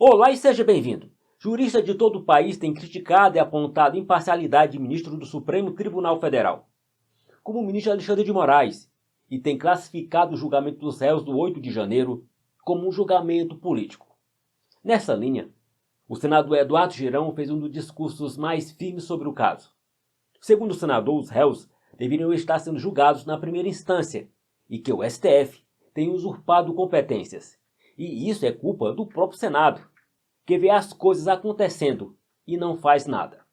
Olá e seja bem-vindo. Juristas de todo o país têm criticado e apontado imparcialidade de ministro do Supremo Tribunal Federal, como o ministro Alexandre de Moraes, e tem classificado o julgamento dos réus do 8 de janeiro como um julgamento político. Nessa linha, o senador Eduardo Girão fez um dos discursos mais firmes sobre o caso. Segundo o senador, os réus deveriam estar sendo julgados na primeira instância e que o STF tem usurpado competências. E isso é culpa do próprio Senado, que vê as coisas acontecendo e não faz nada.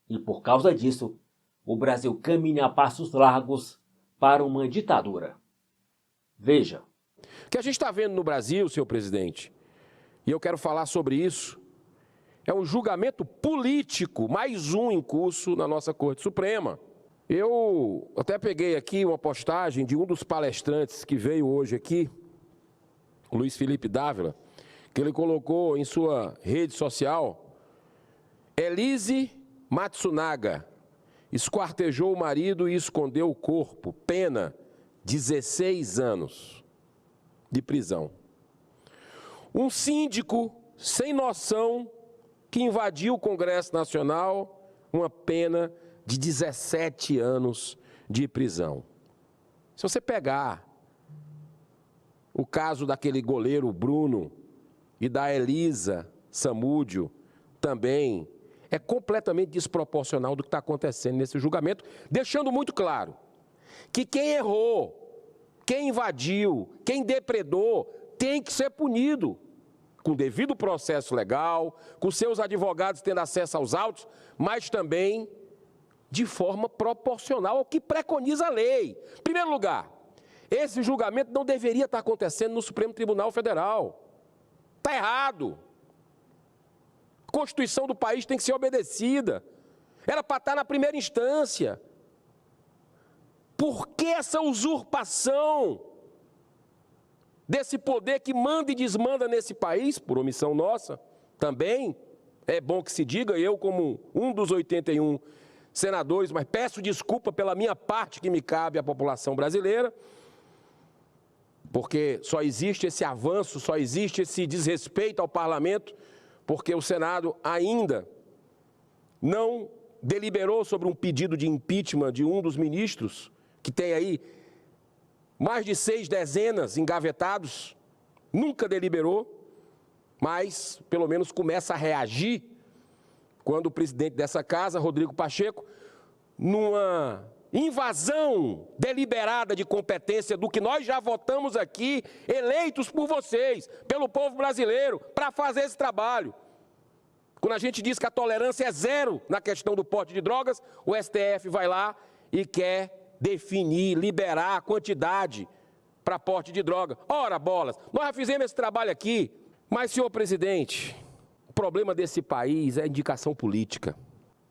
E por causa disso, o Brasil caminha a passos largos para uma ditadura. Veja. O que a gente está vendo no Brasil, senhor presidente, e eu quero falar sobre isso, é um julgamento político, mais um em curso na nossa Corte Suprema. Eu até peguei aqui uma postagem de um dos palestrantes que veio hoje aqui, Luiz Felipe Dávila, que ele colocou em sua rede social: Elise Matsunaga esquartejou o marido e escondeu o corpo, pena 16 anos de prisão. Um síndico sem noção que invadiu o Congresso Nacional, uma pena de 17 anos de prisão. Se você pegar o caso daquele goleiro Bruno e da Elisa Samúdio, também é completamente desproporcional do que está acontecendo nesse julgamento, deixando muito claro que quem errou, quem invadiu, quem depredou, tem que ser punido, com devido processo legal, com seus advogados tendo acesso aos autos, mas também de forma proporcional ao que preconiza a lei. Em primeiro lugar, esse julgamento não deveria estar acontecendo no Supremo Tribunal Federal. Está errado. A Constituição do país tem que ser obedecida. Era para estar na primeira instância. Por que essa usurpação desse poder que manda e desmanda nesse país, por omissão nossa, também é bom que se diga, eu como um dos 81 senadores, mas peço desculpa pela minha parte que me cabe à população brasileira, porque só existe esse avanço, só existe esse desrespeito ao parlamento, porque o Senado ainda não deliberou sobre um pedido de impeachment de um dos ministros, que tem aí mais de 6 dezenas engavetados, nunca deliberou, mas pelo menos começa a reagir quando o presidente dessa casa, Rodrigo Pacheco, numa invasão deliberada de competência do que nós já votamos aqui, eleitos por vocês, pelo povo brasileiro, para fazer esse trabalho. Quando a gente diz que a tolerância é zero na questão do porte de drogas, o STF vai lá e quer definir, liberar a quantidade para porte de droga. Ora, bolas, nós já fizemos esse trabalho aqui, mas, senhor presidente, o problema desse país é a indicação política.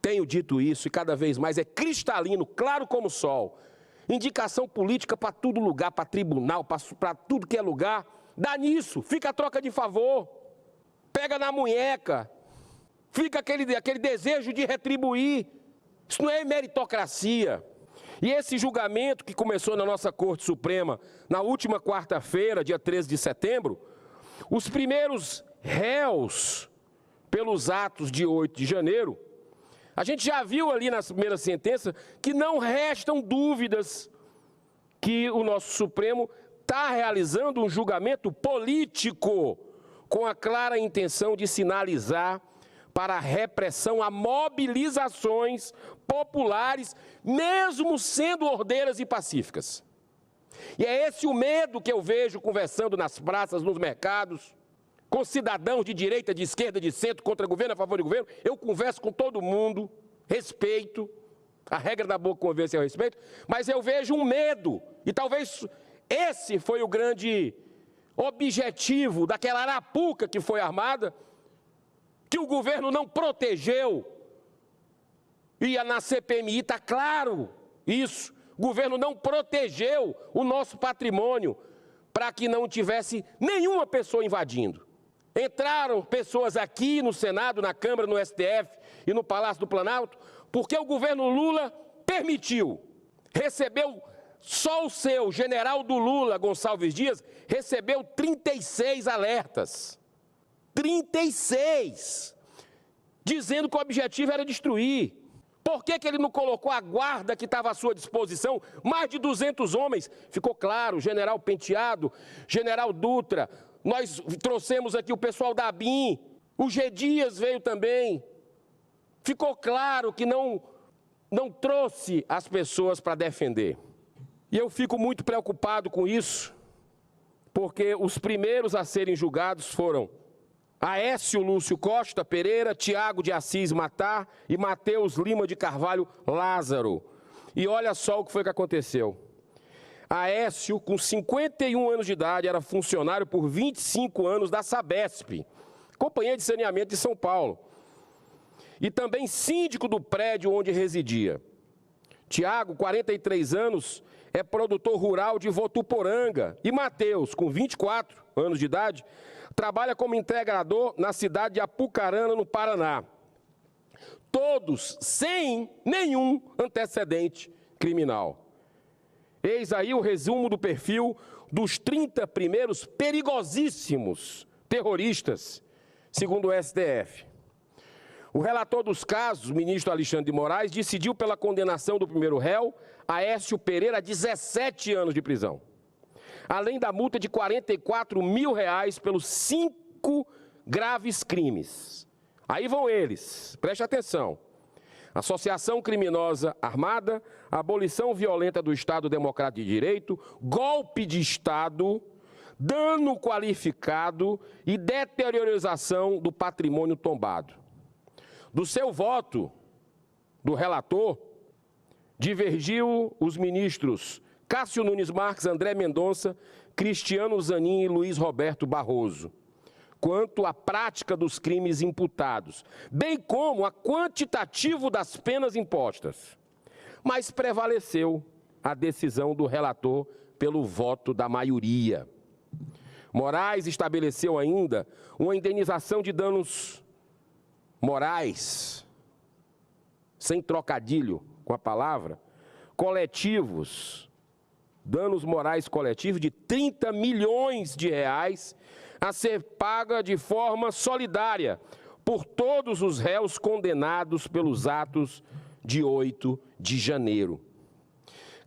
Tenho dito isso e cada vez mais é cristalino, claro como o sol. Indicação política para todo lugar, para tribunal, para tudo que é lugar. Dá nisso, fica a troca de favor. Pega na munheca. Fica aquele desejo de retribuir. Isso não é meritocracia. E esse julgamento que começou na nossa Corte Suprema na última quarta-feira, dia 13 de setembro, os primeiros réus pelos atos de 8 de janeiro, a gente já viu ali na primeira sentença que não restam dúvidas que o nosso Supremo está realizando um julgamento político com a clara intenção de sinalizar para a repressão a mobilizações populares, mesmo sendo ordeiras e pacíficas. E é esse o medo que eu vejo conversando nas praças, nos mercados, com cidadãos de direita, de esquerda, de centro, contra governo, a favor do governo. Eu converso com todo mundo, respeito, a regra da boa conversa é o respeito, mas eu vejo um medo, e talvez esse foi o grande objetivo daquela arapuca que foi armada, que o governo não protegeu, e na CPMI está claro isso, o governo não protegeu o nosso patrimônio para que não tivesse nenhuma pessoa invadindo. Entraram pessoas aqui no Senado, na Câmara, no STF e no Palácio do Planalto, porque o governo Lula permitiu, recebeu só o seu general do Lula, Gonçalves Dias, recebeu 36 alertas. 36, dizendo que o objetivo era destruir. Por que ele não colocou a guarda que estava à sua disposição, mais de 200 homens? Ficou claro, general Penteado, general Dutra, nós trouxemos aqui o pessoal da ABIN, o G. Dias veio também. Ficou claro que não trouxe as pessoas para defender. E eu fico muito preocupado com isso, porque os primeiros a serem julgados foram Aécio Lúcio Costa Pereira, Tiago de Assis Matar e Mateus Lima de Carvalho Lázaro. E olha só o que foi que aconteceu. Aécio, com 51 anos de idade, era funcionário por 25 anos da Sabesp, Companhia de Saneamento de São Paulo, e também síndico do prédio onde residia. Tiago, 43 anos, é produtor rural de Votuporanga. E Mateus, com 24 anos de idade, trabalha como entregador na cidade de Apucarana, no Paraná. Todos sem nenhum antecedente criminal. Eis aí o resumo do perfil dos 30 primeiros perigosíssimos terroristas, segundo o STF. O relator dos casos, o ministro Alexandre de Moraes, decidiu pela condenação do primeiro réu, Aécio Pereira, a 17 anos de prisão, além da multa de R$ 44 mil pelos 5 graves crimes. Aí vão eles, preste atenção: associação criminosa armada, abolição violenta do Estado Democrático de Direito, golpe de Estado, dano qualificado e deteriorização do patrimônio tombado. Do seu voto, do relator, divergiu os ministros Cássio Nunes Marques, André Mendonça, Cristiano Zanin e Luiz Roberto Barroso, quanto à prática dos crimes imputados, bem como a quantitativo das penas impostas. Mas prevaleceu a decisão do relator pelo voto da maioria. Moraes estabeleceu ainda uma indenização de danos morais, sem trocadilho com a palavra, coletivos, danos morais coletivos de 30 milhões de reais a ser paga de forma solidária por todos os réus condenados pelos atos de 8 de janeiro.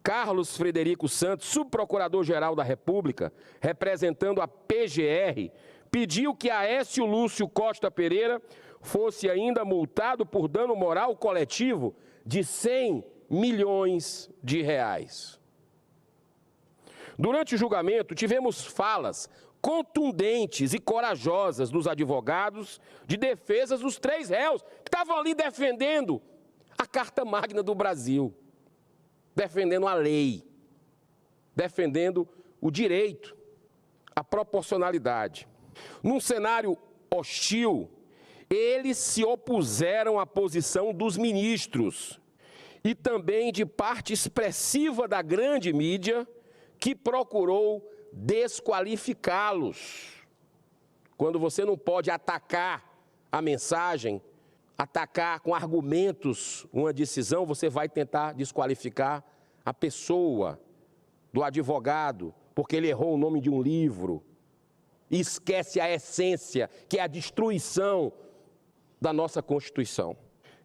Carlos Frederico Santos, subprocurador-geral da República, representando a PGR, pediu que Aécio Lúcio Costa Pereira fosse ainda multado por dano moral coletivo de 100 milhões de reais. Durante o julgamento, tivemos falas contundentes e corajosas dos advogados de defesa dos 3 réus, que estavam ali defendendo a Carta Magna do Brasil, defendendo a lei, defendendo o direito, a proporcionalidade. Num cenário hostil, eles se opuseram à posição dos ministros e também de parte expressiva da grande mídia, que procurou desqualificá-los. Quando você não pode atacar a mensagem, atacar com argumentos uma decisão, você vai tentar desqualificar a pessoa, do advogado, porque ele errou o nome de um livro, e esquece a essência, que é a destruição da nossa Constituição.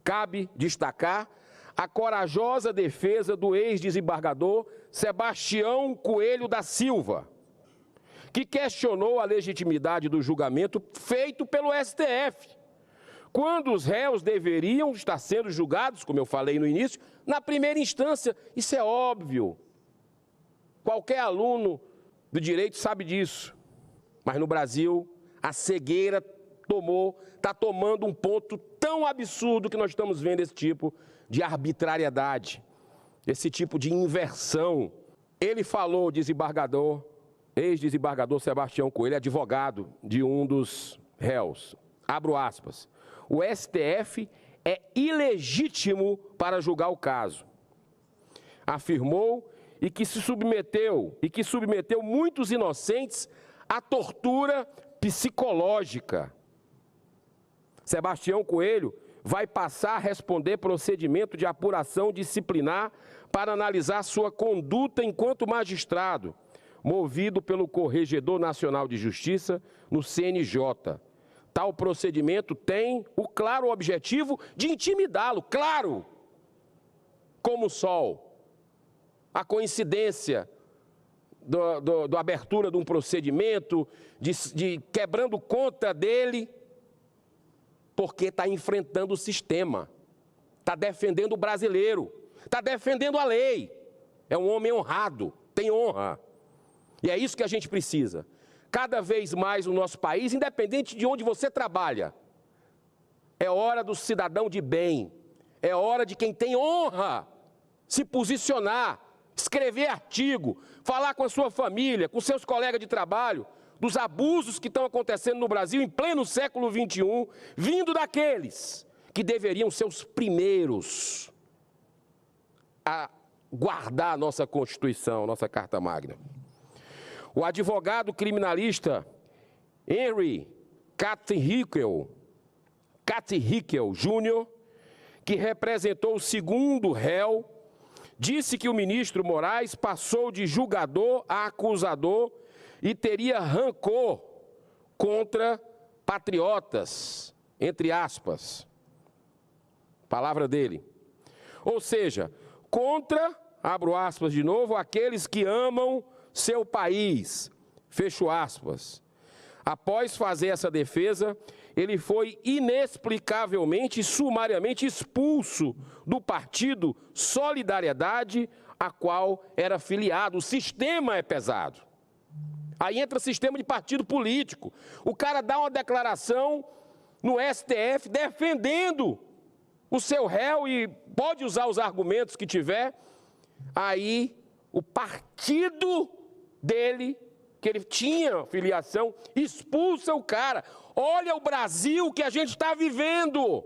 Cabe destacar a corajosa defesa do ex-desembargador Sebastião Coelho da Silva, que questionou a legitimidade do julgamento feito pelo STF, quando os réus deveriam estar sendo julgados, como eu falei no início, na primeira instância. Isso é óbvio. Qualquer aluno do direito sabe disso. Mas no Brasil, a cegueira está tomando um ponto tão absurdo que nós estamos vendo esse tipo de arbitrariedade, esse tipo de inversão. Ele falou, desembargador, ex-desembargador Sebastião Coelho, advogado de um dos réus, abro aspas, o STF é ilegítimo para julgar o caso. Afirmou e que submeteu muitos inocentes à tortura psicológica. Sebastião Coelho vai passar a responder procedimento de apuração disciplinar para analisar sua conduta enquanto magistrado, movido pelo Corregedor Nacional de Justiça no CNJ. tal procedimento tem o claro objetivo de intimidá-lo, claro, como o sol. A coincidência da abertura de um procedimento, de quebrando conta dele, porque está enfrentando o sistema, está defendendo o brasileiro, está defendendo a lei. É um homem honrado, tem honra. E é isso que a gente precisa. Cada vez mais no nosso país, independente de onde você trabalha, é hora do cidadão de bem, é hora de quem tem honra se posicionar, escrever artigo, falar com a sua família, com seus colegas de trabalho, dos abusos que estão acontecendo no Brasil em pleno século XXI, vindo daqueles que deveriam ser os primeiros a guardar a nossa Constituição, nossa Carta Magna. O advogado criminalista Henry Catherhickel Jr., que representou o segundo réu, disse que o ministro Moraes passou de julgador a acusador e teria rancor contra patriotas, entre aspas. Palavra dele. Ou seja, contra, abro aspas de novo, aqueles que amam seu país, fecho aspas. Após fazer essa defesa, ele foi inexplicavelmente e sumariamente expulso do partido Solidariedade, a qual era filiado. O sistema é pesado. Aí entra sistema de partido político. O cara dá uma declaração no STF defendendo o seu réu e pode usar os argumentos que tiver. Aí o partido dele, que ele tinha filiação, expulsa o cara. Olha o Brasil que a gente está vivendo,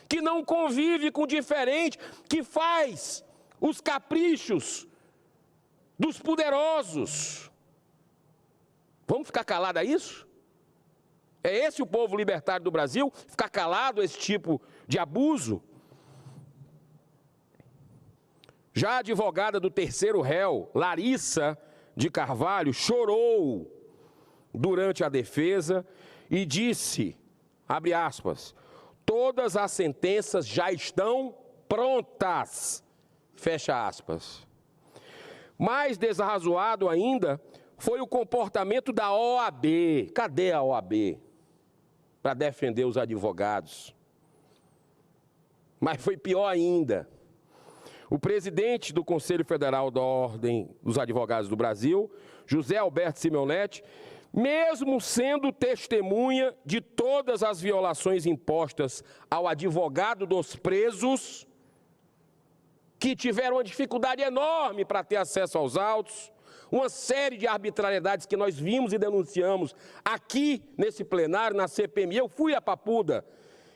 que não convive com o diferente, que faz os caprichos dos poderosos. Vamos ficar calados a isso? É esse o povo libertário do Brasil? Ficar calado a esse tipo de abuso? Já a advogada do terceiro réu, Larissa de Carvalho, chorou durante a defesa e disse, abre aspas, todas as sentenças já estão prontas, fecha aspas. Mais desarrazoado ainda foi o comportamento da OAB. Cadê a OAB para defender os advogados? Mas foi pior ainda. O presidente do Conselho Federal da Ordem dos Advogados do Brasil, José Alberto Simeonetti, mesmo sendo testemunha de todas as violações impostas ao advogado dos presos, que tiveram uma dificuldade enorme para ter acesso aos autos, uma série de arbitrariedades que nós vimos e denunciamos aqui nesse plenário, na CPMI. Eu fui a Papuda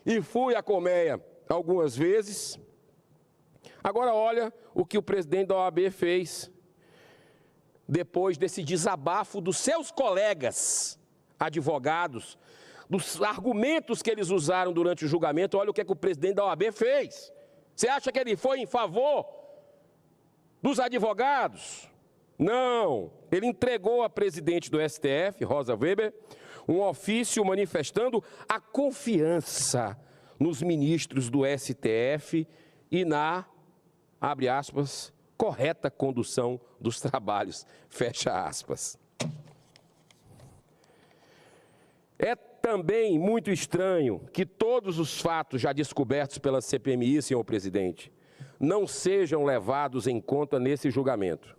e fui a Colmeia algumas vezes. Agora olha o que o presidente da OAB fez depois desse desabafo dos seus colegas advogados, dos argumentos que eles usaram durante o julgamento. Olha o que é que o presidente da OAB fez. Você acha que ele foi em favor dos advogados? Não, ele entregou à presidente do STF, Rosa Weber, um ofício manifestando a confiança nos ministros do STF e na, abre aspas, correta condução dos trabalhos, fecha aspas. É também muito estranho que todos os fatos já descobertos pela CPMI, senhor presidente, não sejam levados em conta nesse julgamento.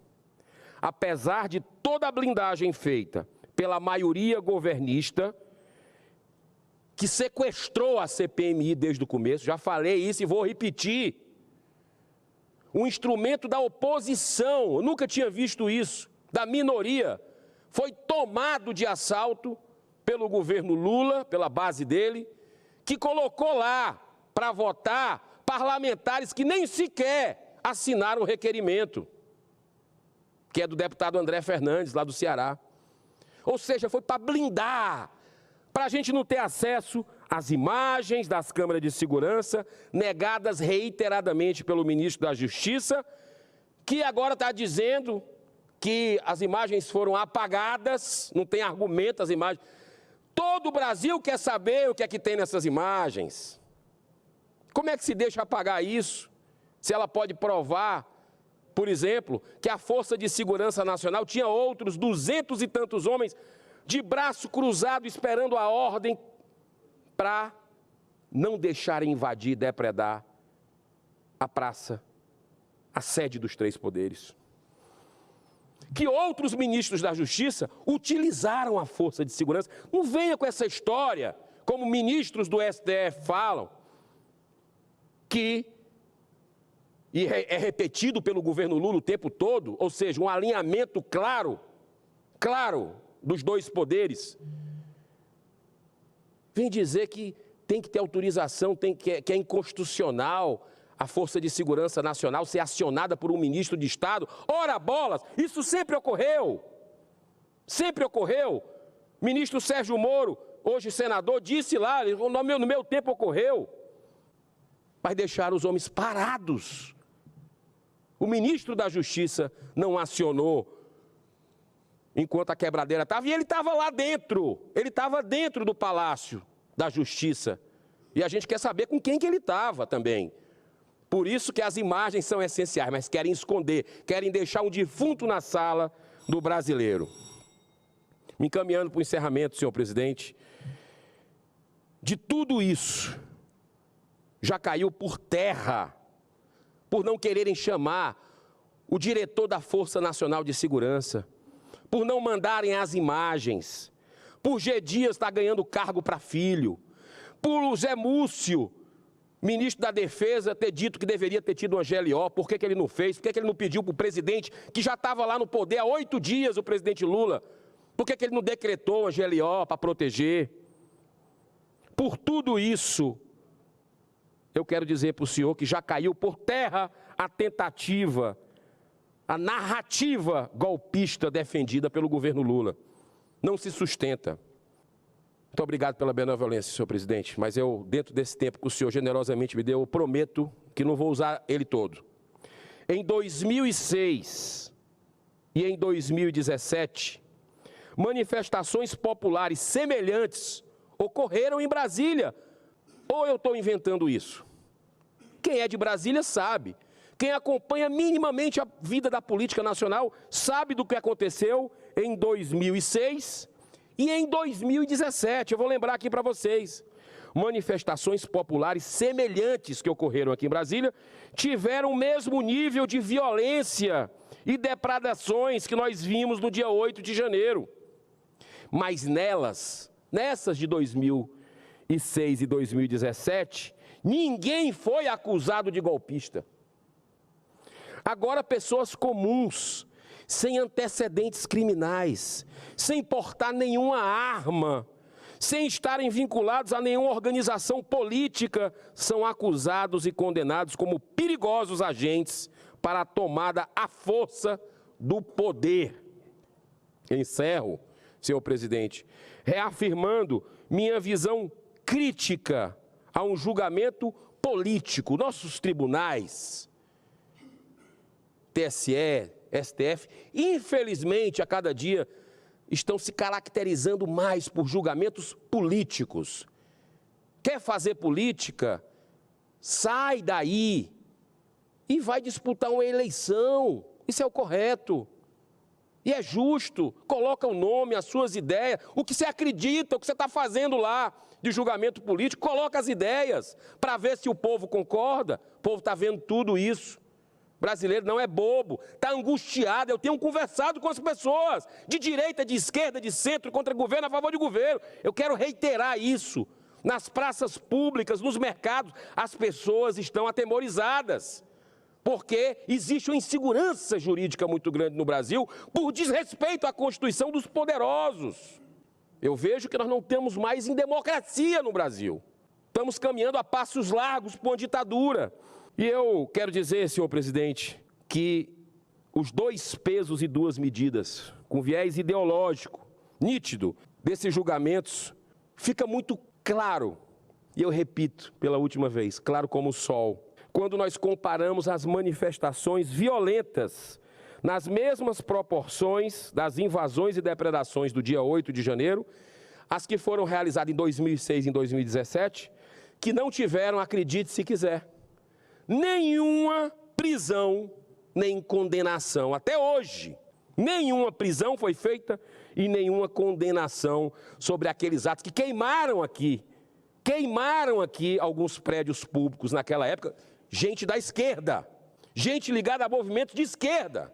Apesar de toda a blindagem feita pela maioria governista, que sequestrou a CPMI desde o começo, já falei isso e vou repetir, um instrumento da oposição, eu nunca tinha visto isso, da minoria, foi tomado de assalto pelo governo Lula, pela base dele, que colocou lá para votar parlamentares que nem sequer assinaram o requerimento, que é do deputado André Fernandes, lá do Ceará. Ou seja, foi para blindar, para a gente não ter acesso às imagens das câmeras de segurança, negadas reiteradamente pelo ministro da Justiça, que agora está dizendo que as imagens foram apagadas, não tem argumento as imagens. Todo o Brasil quer saber o que é que tem nessas imagens. Como é que se deixa apagar isso? Se ela pode provar, por exemplo, que a Força de Segurança Nacional tinha outros 200 e tantos homens de braço cruzado esperando a ordem para não deixarem invadir e depredar a praça, a sede dos três poderes. Que outros ministros da Justiça utilizaram a força de segurança. Não venha com essa história, como ministros do STF falam, que, e é repetido pelo governo Lula o tempo todo, ou seja, um alinhamento claro dos dois poderes. Vem dizer que tem que ter autorização, que é inconstitucional a Força de Segurança Nacional ser acionada por um ministro de Estado. Ora bolas, isso sempre ocorreu. Sempre ocorreu. Ministro Sérgio Moro, hoje senador, disse lá, no meu tempo ocorreu. Mas deixaram os homens parados. O ministro da Justiça não acionou enquanto a quebradeira estava, e ele estava lá dentro. Ele estava dentro do Palácio da Justiça. E a gente quer saber com quem que ele estava também. Por isso que as imagens são essenciais, mas querem esconder, querem deixar um defunto na sala do brasileiro. Me encaminhando para o encerramento, senhor presidente, de tudo isso já caiu por terra, por não quererem chamar o diretor da Força Nacional de Segurança, por não mandarem as imagens, por G. Dias estar ganhando cargo para filho, por Zé Múcio, ministro da Defesa, ter dito que deveria ter tido uma GLO, por que ele não fez? Por que ele não pediu para o presidente, que já estava lá no poder há 8 dias, o presidente Lula? Por que ele não decretou uma GLO para proteger? Por tudo isso, eu quero dizer para o senhor que já caiu por terra a tentativa, a narrativa golpista defendida pelo governo Lula. Não se sustenta. Muito obrigado pela benevolência, senhor presidente, mas eu, dentro desse tempo que o senhor generosamente me deu, eu prometo que não vou usar ele todo. Em 2006 e em 2017, manifestações populares semelhantes ocorreram em Brasília. Ou eu estou inventando isso? Quem é de Brasília sabe. Quem acompanha minimamente a vida da política nacional sabe do que aconteceu em 2006 e em 2017. Eu vou lembrar aqui para vocês. Manifestações populares semelhantes que ocorreram aqui em Brasília tiveram o mesmo nível de violência e depredações que nós vimos no dia 8 de janeiro. Mas nessas de 2006 e 2017, ninguém foi acusado de golpista. Agora, pessoas comuns, sem antecedentes criminais, sem portar nenhuma arma, sem estarem vinculados a nenhuma organização política, são acusados e condenados como perigosos agentes para a tomada à força do poder. Encerro, senhor presidente, reafirmando minha visão crítica a um julgamento político. Nossos tribunais, TSE, STF, infelizmente, a cada dia, estão se caracterizando mais por julgamentos políticos. Quer fazer política? Sai daí e vai disputar uma eleição. Isso é o correto. E é justo. Coloca o nome, as suas ideias, o que você acredita, o que você está fazendo lá de julgamento político. Coloca as ideias para ver se o povo concorda. O povo está vendo tudo isso. O brasileiro não é bobo, está angustiado. Eu tenho conversado com as pessoas, de direita, de esquerda, de centro, contra governo, a favor de governo. Eu quero reiterar isso. Nas praças públicas, nos mercados, as pessoas estão atemorizadas, porque existe uma insegurança jurídica muito grande no Brasil por desrespeito à Constituição dos poderosos. Eu vejo que nós não temos mais em democracia no Brasil. Estamos caminhando a passos largos para uma ditadura. E eu quero dizer, senhor presidente, que os 2 pesos e 2 medidas, com viés ideológico, nítido, desses julgamentos, fica muito claro, e eu repito pela última vez, claro como o sol, quando nós comparamos as manifestações violentas, nas mesmas proporções das invasões e depredações do dia 8 de janeiro, as que foram realizadas em 2006 e em 2017, que não tiveram, acredite se quiser, nenhuma prisão nem condenação. Até hoje, nenhuma prisão foi feita e nenhuma condenação sobre aqueles atos que queimaram aqui alguns prédios públicos naquela época, gente da esquerda, gente ligada a movimentos de esquerda.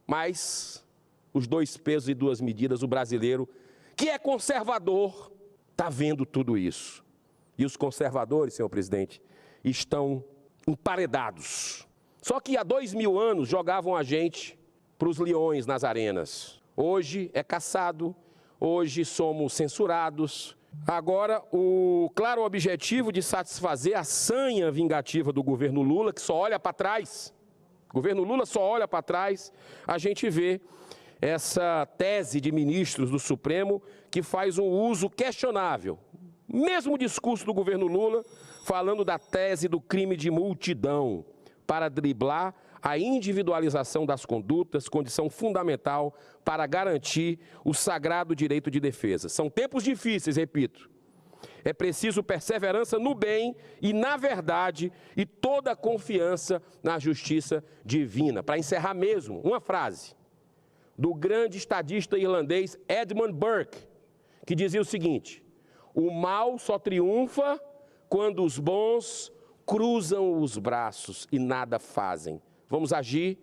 Mas os dois pesos e duas medidas, o brasileiro, que é conservador, está vendo tudo isso. E os conservadores, senhor presidente, estão emparedados. Só que há 2000 anos jogavam a gente para os leões nas arenas. Hoje é caçado, hoje somos censurados. Agora, o claro objetivo de satisfazer a sanha vingativa do governo Lula, que só olha para trás, o governo Lula só olha para trás, a gente vê essa tese de ministros do Supremo que faz um uso questionável. Mesmo discurso do governo Lula, falando da tese do crime de multidão, para driblar a individualização das condutas, condição fundamental para garantir o sagrado direito de defesa. São tempos difíceis, repito. É preciso perseverança no bem e na verdade e toda a confiança na justiça divina. Para encerrar mesmo, uma frase do grande estadista irlandês Edmund Burke, que dizia o seguinte: o mal só triunfa quando os bons cruzam os braços e nada fazem. Vamos agir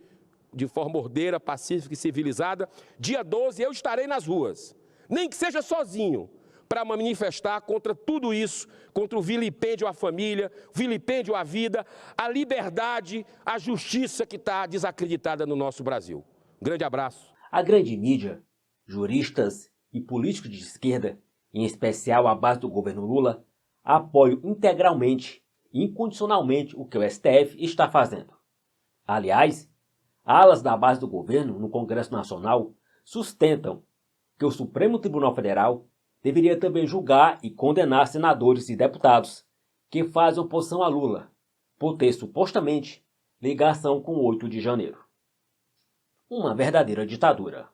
de forma ordeira, pacífica e civilizada. Dia 12 eu estarei nas ruas, nem que seja sozinho, para manifestar contra tudo isso, contra o vilipêndio à família, o vilipêndio à vida, a liberdade, a justiça que está desacreditada no nosso Brasil. Um grande abraço. A grande mídia, juristas e políticos de esquerda, em especial a base do governo Lula, apoiam integralmente e incondicionalmente o que o STF está fazendo. Aliás, alas da base do governo no Congresso Nacional sustentam que o Supremo Tribunal Federal deveria também julgar e condenar senadores e deputados que fazem oposição a Lula, por ter supostamente ligação com o 8 de janeiro. Uma verdadeira ditadura.